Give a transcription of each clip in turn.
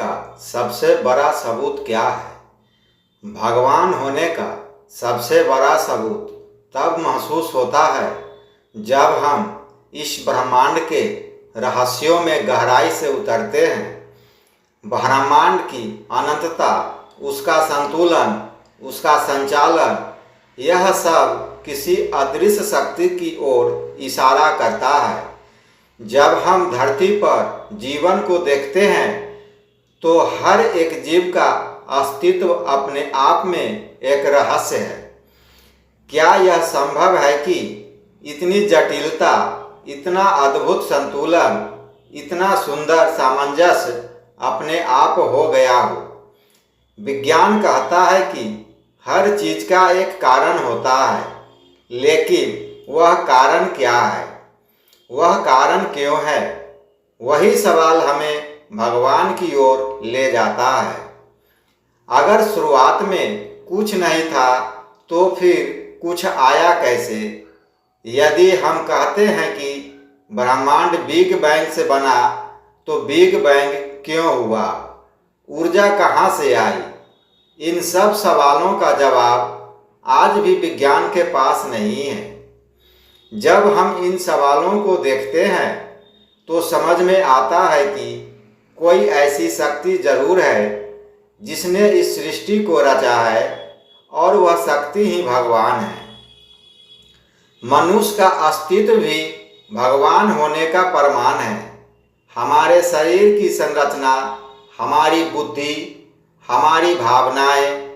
का सबसे बड़ा सबूत क्या है? भगवान होने का सबसे बड़ा सबूत तब महसूस होता है जब हम इस ब्रह्मांड के रहस्यों में गहराई से उतरते हैं। ब्रह्मांड की अनंतता, उसका संतुलन, उसका संचालन, यह सब किसी अदृश्य शक्ति की ओर इशारा करता है। जब हम धरती पर जीवन को देखते हैं तो हर एक जीव का अस्तित्व अपने आप में एक रहस्य है। क्या यह संभव है कि इतनी जटिलता, इतना अद्भुत संतुलन, इतना सुंदर सामंजस्य अपने आप हो गया हो? विज्ञान कहता है कि हर चीज का एक कारण होता है, लेकिन वह कारण क्या है? वह कारण क्यों है? वही सवाल हमें भगवान की ओर ले जाता है। अगर शुरुआत में कुछ नहीं था तो फिर कुछ आया कैसे? यदि हम कहते हैं कि ब्रह्मांड बिग बैंग से बना, तो बिग बैंग क्यों हुआ? ऊर्जा कहाँ से आई? इन सब सवालों का जवाब आज भी विज्ञान के पास नहीं है। जब हम इन सवालों को देखते हैं तो समझ में आता है कि कोई ऐसी शक्ति जरूर है जिसने इस सृष्टि को रचा है, और वह शक्ति ही भगवान है। मनुष्य का अस्तित्व भी भगवान होने का प्रमाण है। हमारे शरीर की संरचना, हमारी बुद्धि, हमारी भावनाएं,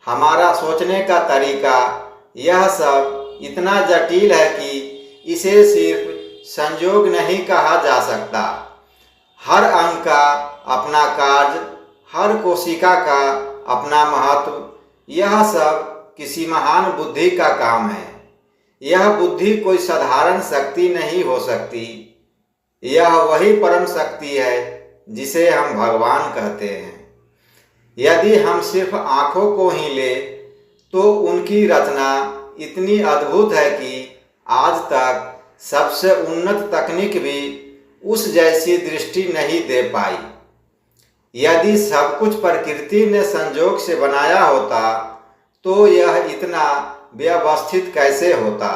हमारा सोचने का तरीका, यह सब इतना जटिल है कि इसे सिर्फ संयोग नहीं कहा जा सकता। हर अंग का अपना कार्य, हर कोशिका का अपना महत्व, यह सब किसी महान बुद्धि का काम है। यह बुद्धि कोई साधारण शक्ति नहीं हो सकती। यह वही परम शक्ति है जिसे हम भगवान कहते हैं। यदि हम सिर्फ आँखों को ही ले तो उनकी रचना इतनी अद्भुत है कि आज तक सबसे उन्नत तकनीक भी उस जैसी दृष्टि नहीं दे पाई। यदि सब कुछ प्रकृति ने संजोग से बनाया होता तो यह इतना व्यवस्थित कैसे होता?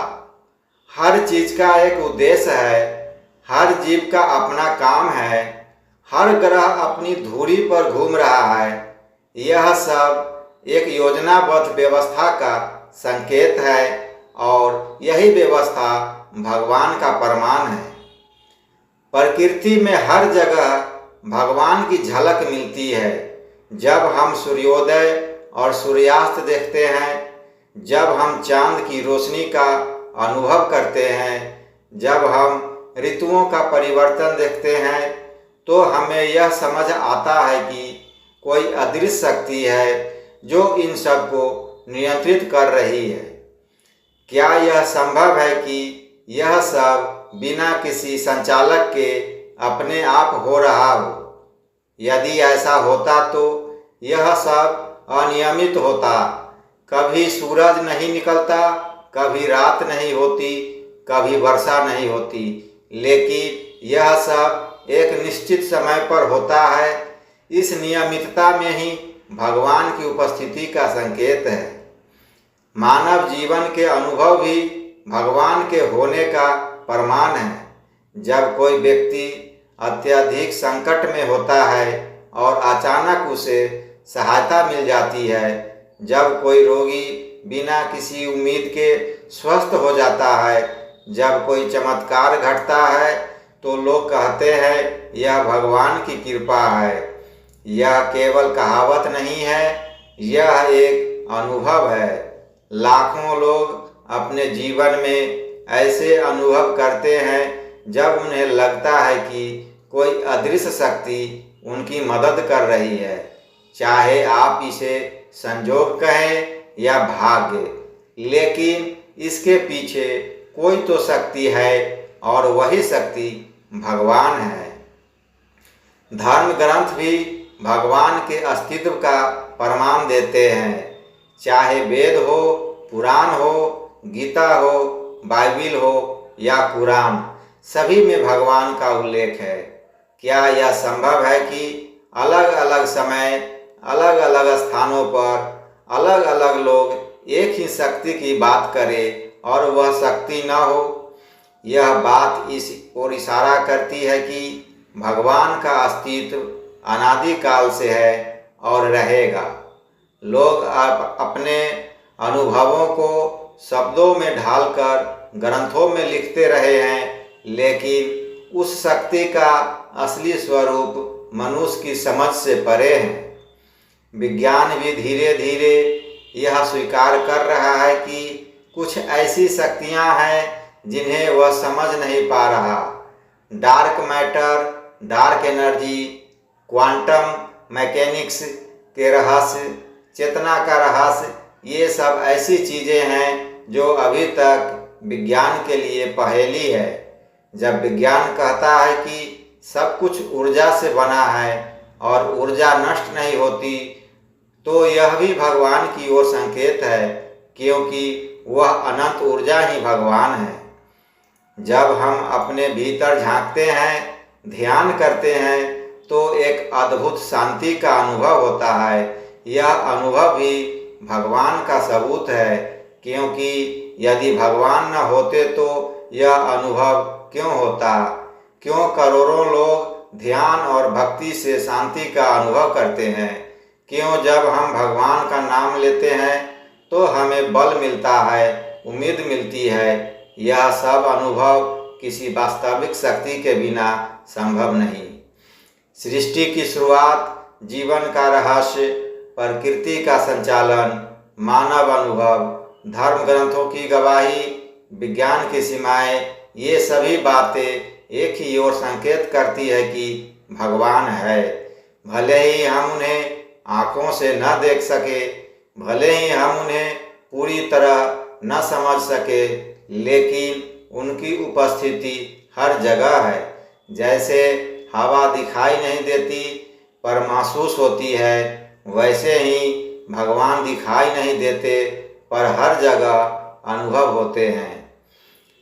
हर चीज का एक उद्देश्य है, हर जीव का अपना काम है, हर ग्रह अपनी धुरी पर घूम रहा है। यह सब एक योजनाबद्ध व्यवस्था का संकेत है, और यही व्यवस्था भगवान का प्रमाण है। प्रकृति में हर जगह भगवान की झलक मिलती है। जब हम सूर्योदय और सूर्यास्त देखते हैं, जब हम चांद की रोशनी का अनुभव करते हैं, जब हम ऋतुओं का परिवर्तन देखते हैं, तो हमें यह समझ आता है कि कोई अदृश्य शक्ति है जो इन सब को नियंत्रित कर रही है। क्या यह संभव है कि यह सब बिना किसी संचालक के अपने आप हो रहा हो? यदि ऐसा होता तो यह सब अनियमित होता। कभी सूरज नहीं निकलता, कभी रात नहीं होती, कभी वर्षा नहीं होती, लेकिन यह सब एक निश्चित समय पर होता है। इस नियमितता में ही भगवान की उपस्थिति का संकेत है। मानव जीवन के अनुभव भी भगवान के होने का प्रमाण है। जब कोई व्यक्ति अत्यधिक संकट में होता है और अचानक उसे सहायता मिल जाती है, जब कोई रोगी बिना किसी उम्मीद के स्वस्थ हो जाता है, जब कोई चमत्कार घटता है, तो लोग कहते हैं यह भगवान की कृपा है। यह केवल कहावत नहीं है, यह एक अनुभव है। लाखों लोग अपने जीवन में ऐसे अनुभव करते हैं जब उन्हें लगता है कि कोई अदृश्य शक्ति उनकी मदद कर रही है। चाहे आप इसे संजोग कहें या भाग्य, लेकिन इसके पीछे कोई तो शक्ति है, और वही शक्ति भगवान है। धर्म ग्रंथ भी भगवान के अस्तित्व का प्रमाण देते हैं। चाहे वेद हो, पुराण हो, गीता हो, बाइबिल हो या कुरान, सभी में भगवान का उल्लेख है। क्या यह संभव है कि अलग अलग अलग समय, अलग अलग स्थानों पर अलग अलग लोग एक ही शक्ति की बात करें और वह शक्ति न हो, यह बात इस ओर इशारा करती है कि भगवान का अस्तित्व अनादिकाल से है और रहेगा। लोग अपने अनुभवों को शब्दों में ढालकर ग्रंथों में लिखते रहे हैं, लेकिन उस शक्ति का असली स्वरूप मनुष्य की समझ से परे है। विज्ञान भी धीरे धीरे यह स्वीकार कर रहा है कि कुछ ऐसी शक्तियां हैं जिन्हें वह समझ नहीं पा रहा। Dark matter, dark energy, quantum mechanics के रहस्य, चेतना का रहस्य, ये सब ऐसी चीज़ें हैं जो अभी तक विज्ञान के लिए पहेली है। जब विज्ञान कहता है कि सब कुछ ऊर्जा से बना है और ऊर्जा नष्ट नहीं होती, तो यह भी भगवान की ओर संकेत है, क्योंकि वह अनंत ऊर्जा ही भगवान है। जब हम अपने भीतर झांकते हैं, ध्यान करते हैं, तो एक अद्भुत शांति का अनुभव होता है। यह अनुभव भी भगवान का सबूत है, क्योंकि यदि भगवान न होते तो यह अनुभव क्यों होता? क्यों करोड़ों लोग ध्यान और भक्ति से शांति का अनुभव करते हैं? क्यों जब हम भगवान का नाम लेते हैं तो हमें बल मिलता है, उम्मीद मिलती है? यह सब अनुभव किसी वास्तविक शक्ति के बिना संभव नहीं। सृष्टि की शुरुआत, जीवन का रहस्य, प्रकृति का संचालन, मानव अनुभव, धर्म ग्रंथों की गवाही, विज्ञान की सीमाएं, ये सभी बातें एक ही ओर संकेत करती है कि भगवान है। भले ही हम उन्हें आँखों से न देख सके, भले ही हम उन्हें पूरी तरह न समझ सके, लेकिन उनकी उपस्थिति हर जगह है। जैसे हवा दिखाई नहीं देती पर महसूस होती है, वैसे ही भगवान दिखाई नहीं देते पर हर जगह अनुभव होते हैं।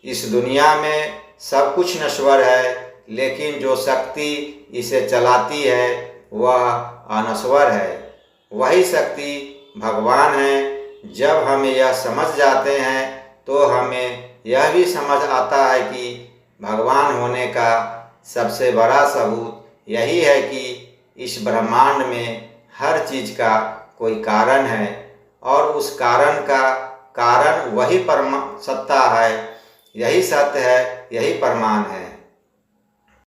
इस दुनिया में सब कुछ नश्वर है, लेकिन जो शक्ति इसे चलाती है वह अनश्वर है। वही शक्ति भगवान है। जब हम यह समझ जाते हैं तो हमें यह भी समझ आता है कि भगवान होने का सबसे बड़ा सबूत यही है कि इस ब्रह्मांड में हर चीज़ का कोई कारण है और उस कारण का कारण वही परम सत्ता है। यही सत्य है, यही प्रमाण है।